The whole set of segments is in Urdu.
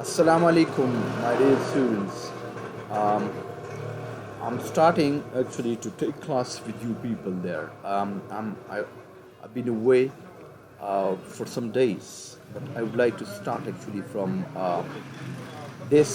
Assalamu alaikum, my dear students. Um, I'm starting actually to take class with you people there. I've been away for some days, but I would like to start actually from this.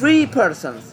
3 persons।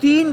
3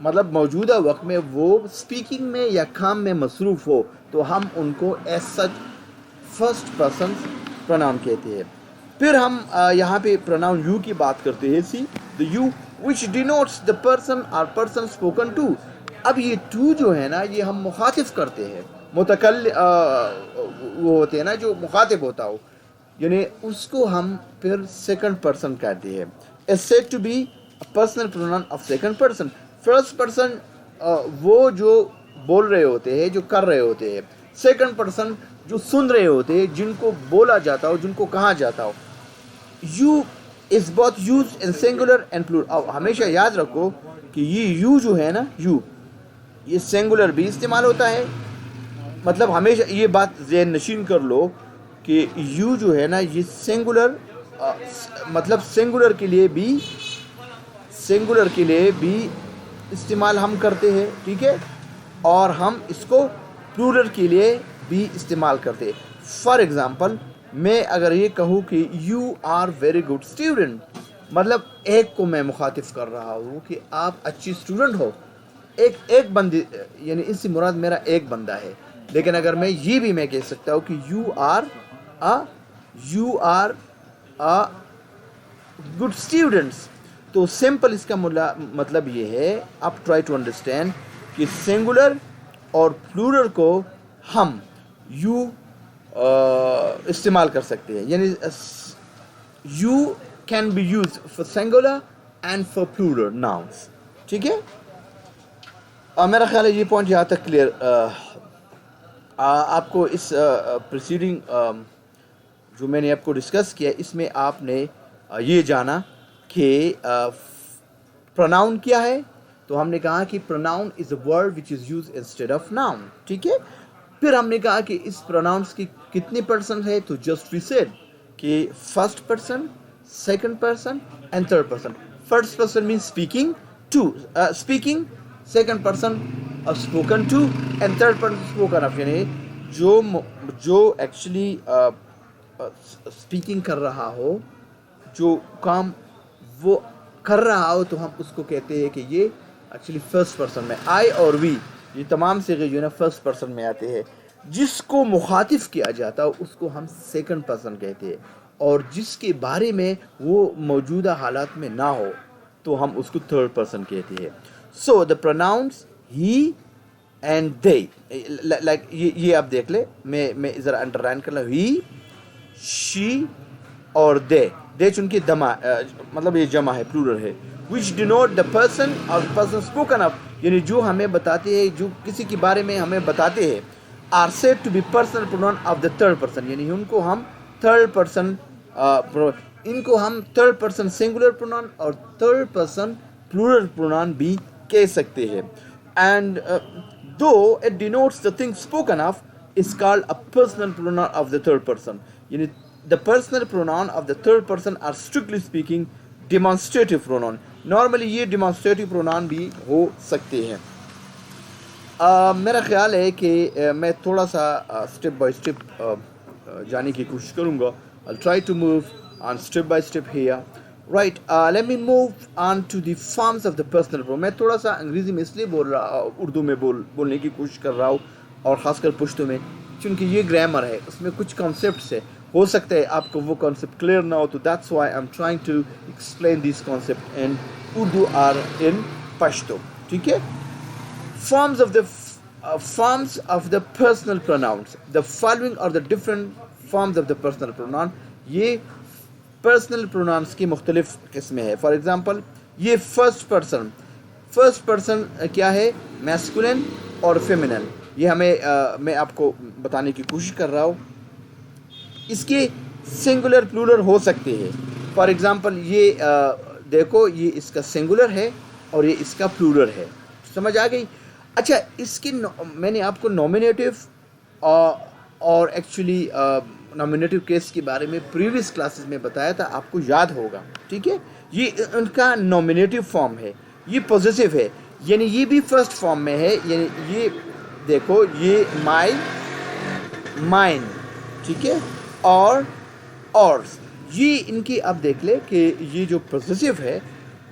مطلب موجودہ وقت میں وہ اسپیکنگ میں یا کام میں مصروف ہو تو ہم ان کو as such first person pronoun کہتے ہیں. پھر ہم یہاں پہ پروناؤن یو کی بات کرتے ہیں. See the you which denotes the person or person spoken to. اب یہ ٹو جو ہے نا یہ ہم مخاطب کرتے ہیں, وہ ہوتے ہیں نا جو مخاطب ہوتا ہو, یعنی اس کو ہم پھر سیکنڈ پرسن کہتے ہیں. Is said to be personal pronoun of second person. First person وہ جو بول رہے ہوتے ہیں, جو کر رہے ہوتے ہیں. سیکنڈ پرسن جو سن رہے ہوتے ہیں, جن کو بولا جاتا ہو, جن کو کہا جاتا ہو. You is both used in singular and plural. اب ہمیشہ یاد رکھو کہ یہ یو جو ہے نا, یو یہ سنگولر بھی استعمال ہوتا ہے. مطلب ہمیشہ یہ بات ذہن نشین کر لو کہ یو جو ہے نا یہ سنگولر, مطلب سنگولر کے لیے بھی استعمال ہم کرتے ہیں, ٹھیک ہے, اور ہم اس کو پلورل کے لیے بھی استعمال کرتے ہیں. فار ایگزامپل میں اگر یہ کہوں کہ you are very good student, مطلب ایک کو میں مخاطب کر رہا ہوں کہ آپ اچھی اسٹوڈنٹ ہو. ایک بندے, یعنی اس سے مراد میرا ایک بندہ ہے. لیکن اگر میں یہ بھی میں کہہ سکتا ہوں کہ یو آر گڈ اسٹوڈنٹس, تو سمپل اس کا مطلب یہ ہے, آپ ٹرائی ٹو انڈرسٹینڈ کہ سنگولر اور پلورل کو ہم یو استعمال کر سکتے ہیں. یعنی you can be use for singular and for plural nouns. ٹھیک ہے, میرا خیال ہے یہ پوائنٹ یہاں تک کلیئر. آپ کو اس پریسیڈنگ جو میں نے آپ کو ڈسکس کیا, اس میں آپ نے یہ جانا کہ پروناؤن کیا ہے. تو ہم نے کہا کہ pronoun is a word which is use instead of noun. ٹھیک ہے, پھر ہم نے کہا کہ اس پروناؤنس کی کتنے پرسن ہے. تو جسٹ وی سیڈ کہ first person, second person and third person. First person means speaking, second person spoken to, and third person spoken of. یعنی جو ایکچولی اسپیکنگ کر رہا ہو, جو کام وہ کر رہا ہو, تو ہم اس کو کہتے ہیں کہ یہ ایکچولی فرسٹ پرسن میں. آئی اور وی یہ تمام صیغے جو ہے نا فرسٹ پرسن میں آتے ہیں. جس کو مخاطب کیا جاتا ہو اس کو ہم سیکنڈ پرسن کہتے ہیں, اور جس کے بارے میں وہ موجودہ حالات میں نہ ہو تو ہم اس کو تھرڈ پرسن کہتے ہیں. So the pronouns he and they, like یہ آپ دیکھ لیں, میں ذرا انڈر لائن کر لوں. ہی, شی اور دے چونکہ مطلب یہ جمع ہے, پلورل ہے. which denote the person or person spoken of, یعنی جو ہمیں بتاتے ہیں, جو کسی کے بارے میں ہمیں بتاتے ہیں, are said to be personal pronoun of the third person. یعنی ان کو ہم تھرڈ پرسن ان کو ہم تھرڈ پرسن سنگولر پروناؤن اور تھرڈ پرسن پلورل پروناؤن بھی کہہ سکتے ہیں. And though it denotes the thing spoken of is called a personal pronoun of the third person. یعنی the personal pronoun of the third person are strictly speaking demonstrative pronoun. Normally یہ demonstrative pronoun بھی ہو سکتے ہیں. میرا خیال ہے کہ میں تھوڑا سا اسٹیپ بائی اسٹیپ جانے کی کوشش کروں گا. I'll try to move on step by step here. Right, let me move on to the forms of the personal pronoun. میں تھوڑا سا انگریزی میں اس لیے بول رہا, اردو میں بولنے کی کوشش کر رہا ہوں, اور خاص کر پشتو میں, چونکہ یہ گرامر ہے, اس میں کچھ کانسیپٹس ہے, ہو سکتا ہے آپ کو وہ کانسیپٹ کلیئر نہ ہو. تو that's why I'm trying to explain these concepts in Urdu or in Pashto. ٹھیک ہے, forms of the personal pronouns. The following are the different forms of the personal pronoun. یہ پرسنل پروناؤنس کی مختلف قسمیں ہیں. فار ایگزامپل یہ فرسٹ پرسن کیا ہے, میسکولن اور فیمینن. یہ میں آپ کو بتانے کی کوشش کر رہا ہوں. اس کے سنگولر پلورل ہو سکتے ہیں. فار ایگزامپل یہ دیکھو, یہ اس کا سنگولر ہے اور یہ اس کا پلورل ہے. سمجھ آ گئی. اچھا, اس کی میں نے آپ کو نومینیٹو اور ایکچولی نومینیٹو کیس کے بارے میں پریویس کلاسز میں بتایا تھا, آپ کو یاد ہوگا. ٹھیک ہے, یہ ان کا نومینیٹو فارم ہے, یہ پوزیسو ہے, یعنی یہ بھی فرسٹ فارم میں ہے. یعنی یہ دیکھو, یہ مائی, مائن, ٹھیک ہے, اور یہ ان کی آپ دیکھ لیں کہ یہ جو پوزیسو ہے,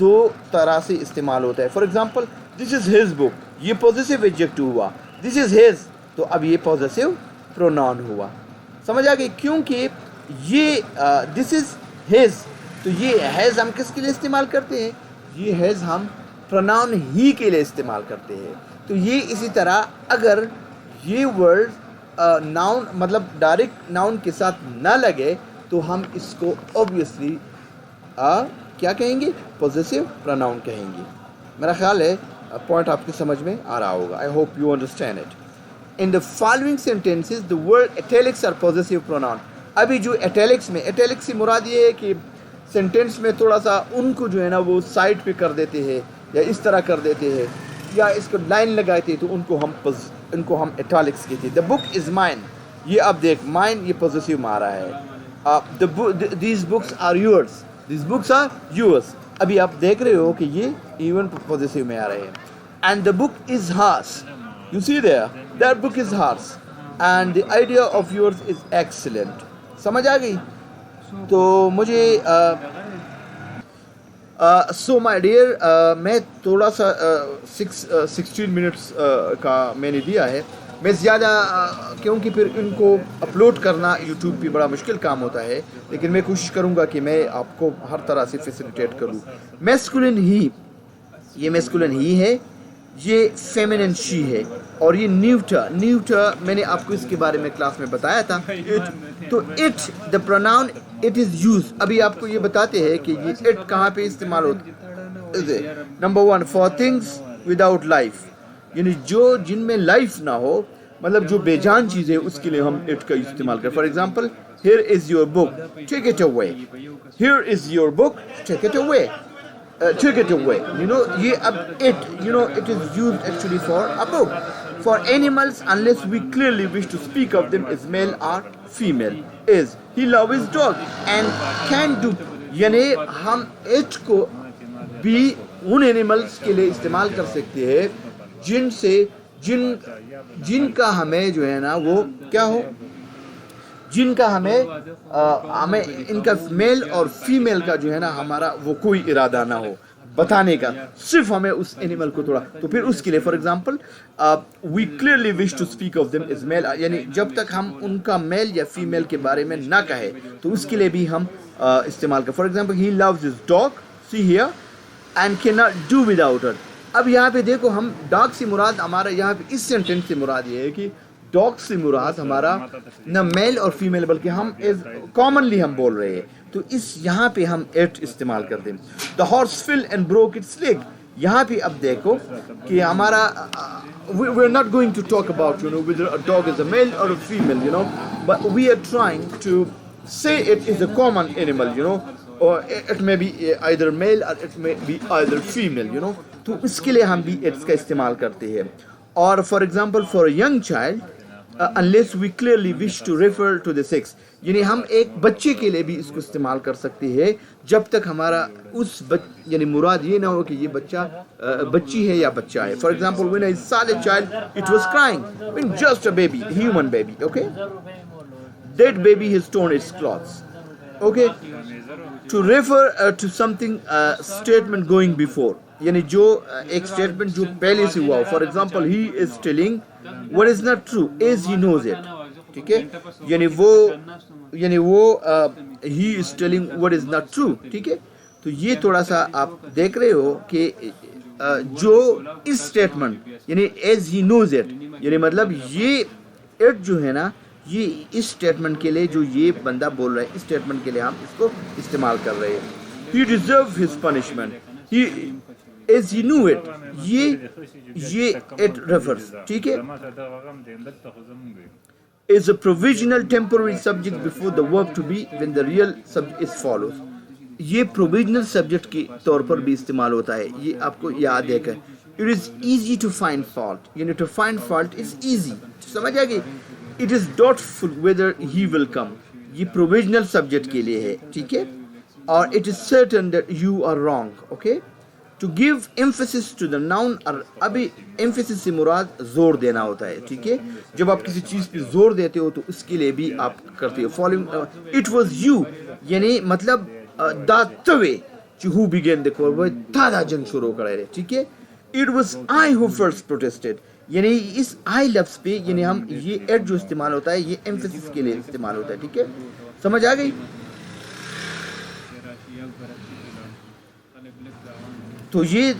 دو طرح سے استعمال ہوتا ہے. For example this is his book, یہ پوزیسو ایڈجیکٹو ہوا. دس از ہز تو اب یہ پوزیسو پروناؤن ہوا. سمجھ آ گئی؟ کیونکہ یہ دس از ہز تو یہ ہیز ہم کس کے لیے استعمال کرتے ہیں؟ یہ ہیز ہم پروناؤن ہی کے لیے استعمال کرتے ہیں. تو یہ اسی طرح اگر یہ ورڈ ناؤن مطلب ڈائریکٹ ناؤن کے ساتھ نہ لگے تو ہم اس کو اوبویسلی کیا کہیں گے؟ پوزیسو پروناؤن کہیں گے. میرا خیال ہے پوائنٹ آپ کی سمجھ میں آ رہا ہوگا. I hope you understand it. In the following sentences the word italics are possessive pronoun. ابھی جو ایٹیلکس میں، ایٹیلکس سے مراد یہ ہے کہ سینٹینس میں تھوڑا سا ان کو جو ہے نا وہ سائڈ پہ کر دیتے ہیں یا اس طرح کر دیتے ہیں یا اس کو لائن لگاتے ہیں تو ان کو ہم ایٹیلکس کہتے ہیں. دا بک از مائن، یہ اب دیکھ مائن یہ پوزیسو میں آ رہا ہے. These books are yours, these books are yours. ابھی آپ دیکھ رہے ہو کہ یہ ایون پوزیسو میں آ رہے ہیں. And the book is horse, you see there that book is horse and the idea of yours is excellent. سمجھ آ گئی؟ تو مجھے سو مائی ڈیئر میں تھوڑا سا 16 منٹس کا میں نے دیا ہے. میں زیادہ کیونکہ پھر ان کو اپلوڈ کرنا یوٹیوب پہ بڑا مشکل کام ہوتا ہے، لیکن میں کوشش کروں گا کہ میں آپ کو ہر طرح سے فیسیلیٹیٹ کروں. میسکولن ہی، یہ میسکولن ہی ہے، یہ فیمینن شی ہے، اور یہ نیوٹر میں نے آپ کو اس کے بارے میں کلاس میں بتایا تھا. تو it the pronoun it is use. ابھی آپ کو یہ بتاتے ہیں کہ یہ اٹ کہاں پہ استعمال ہوتا ہے. Number 1 for things without life, یعنی جو جن میں لائف نہ ہو، مطلب جو بے جان چیز ہے اس کے لیے ہم اٹ کا استعمال کریں. For example here is your book take it away, here is your book take it away, take it away. You know یہ اب it you know it is used actually for a book. For animals, unless we clearly wish to speak of them as male or female, is he love his dog and can do. یعنی ہم اٹ کو بھی ان اینیملس کے لیے استعمال کر سکتے ہیں جن سے جن کا ہمیں جو ہے نا وہ کیا ہو، جن کا ہمیں ان کا میل اور فیمیل کا جو ہے نا ہمارا وہ کوئی ارادہ نہ ہو بتانے کا، صرف ہمیں اس اینیمل کو تھوڑا. تو پھر اس کے لیے for example we clearly wish to speak of them as male, یعنی جب تک ہم ان کا میل یا فیمیل کے بارے میں نہ کہیں تو اس کے لیے بھی ہم استعمال کریں. For example he lose his dog see here and can not do without it. اب یہاں پہ دیکھو ہم ڈاگ سے مراد ہمارا یہاں پہ اس سینٹینس سے مراد یہ ہے کہ ڈاگ سے مراد ہمارا نہ میل اور فیمیل بلکہ ہم کامنلی ہم بول رہے ہیں. تو اس یہاں پہ ہم ایٹ استعمال کرتے ہیں. The horse fell and broke its leg. یہاں پہ اب دیکھو کہ ہمارا we are not going to talk about whether a dog is a male or a female, but we are trying to say it is a common animal, or it may be either male or it may be either female, تو اس کے لیے ہم بھی اٹس کا استعمال کرتے ہیں. اور for example for a young child unless we clearly wish to refer to the sex, یعنی ہم ایک بچے کے لیے بھی اس کو استعمال کر سکتے ہیں جب تک ہمارا اس یعنی مراد یہ نہ ہو کہ یہ بچہ بچی ہے یا بچہ ہے. For example when I saw the child it was crying when just a baby, human baby, okay, that baby has torn its clothes, okay. to refer to something statement going before, یعنی جو ایک اسٹیٹمنٹ جو پہلے سے ہوا ہو. For example he is telling what is not true as he knows it, ٹھیک ہے، یعنی وہ he is telling what is not true, ٹھیک ہے. تو یہ تھوڑا سا آپ دیکھ رہے ہو کہ جو اس اسٹیٹمنٹ یعنی as he knows it، یعنی مطلب یہ اٹ جو ہے نا یہ اس اسٹیٹمنٹ کے لیے جو یہ بندہ بول رہا ہے اس اسٹیٹمنٹ کے لیے ہم اس کو استعمال کر رہے ہیں. he deserved his punishment, he as he knew it، یہ it refers، ٹھیک ہے، is a provisional temporary subject before the verb to be when the real subject is follows. یہ provisional subject کے طور پر بھی استعمال ہوتا ہے. یہ آپ کو یاد ہے کہ it is easy to find fault، یعنی to find fault is easy، سمجھ آگئی. it is doubtful whether he will come، یہ provisional subject کے لیے ہے، ٹھیک ہے. اور it is certain that you are wrong، okay. to give emphasis to the noun، اور ابھی emphasis سے مراد زور دینا ہوتا ہے، ٹھیک ہے. جب آپ کسی چیز پہ زور دیتے ہو تو اس کے لیے بھی آپ کرتے ہو. following it was you، یعنی مطلب داتوے who began the war وہ تادا جنگ شروع کرے رہے ٹھیک ہے. It was I who first protested. یعنی اس آئی لفظ پہ یعنی ہم یہ ایڈ جو استعمال ہوتا ہے یہ ایمفیسس کے لیے استعمال ہوتا ہے ٹھیک ہے. سمجھ آ گئی؟ تو یہ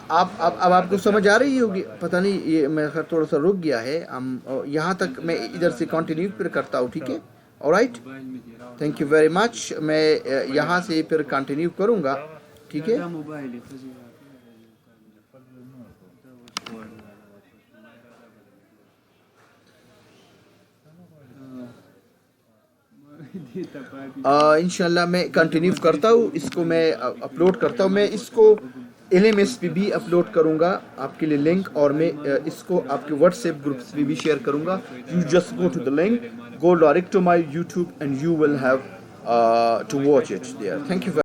اب آپ کو سمجھ آ رہی ہوگی, پتہ نہیں یہ میں تھوڑا سا رک گیا ہے, ہم یہاں تک میں ادھر سے کنٹینیو پھر کرتا ہوں ٹھیک ہے. All right, thank you very much. میں یہاں سے پھر کنٹینیو کروں گا ٹھیک ہے. انشاءاللہ میں کنٹینیو کرتا ہوں, اس کو میں اپلوڈ کرتا ہوں. میں اس کو LMS پہ بھی اپلوڈ کروں گا آپ کے لیے لنک, اور میں اس کو آپ کے واٹس ایپ گروپس پہ بھی شیئر کروں گا. You just go to the link, go direct to my YouTube and you will have to watch it there. Thank you very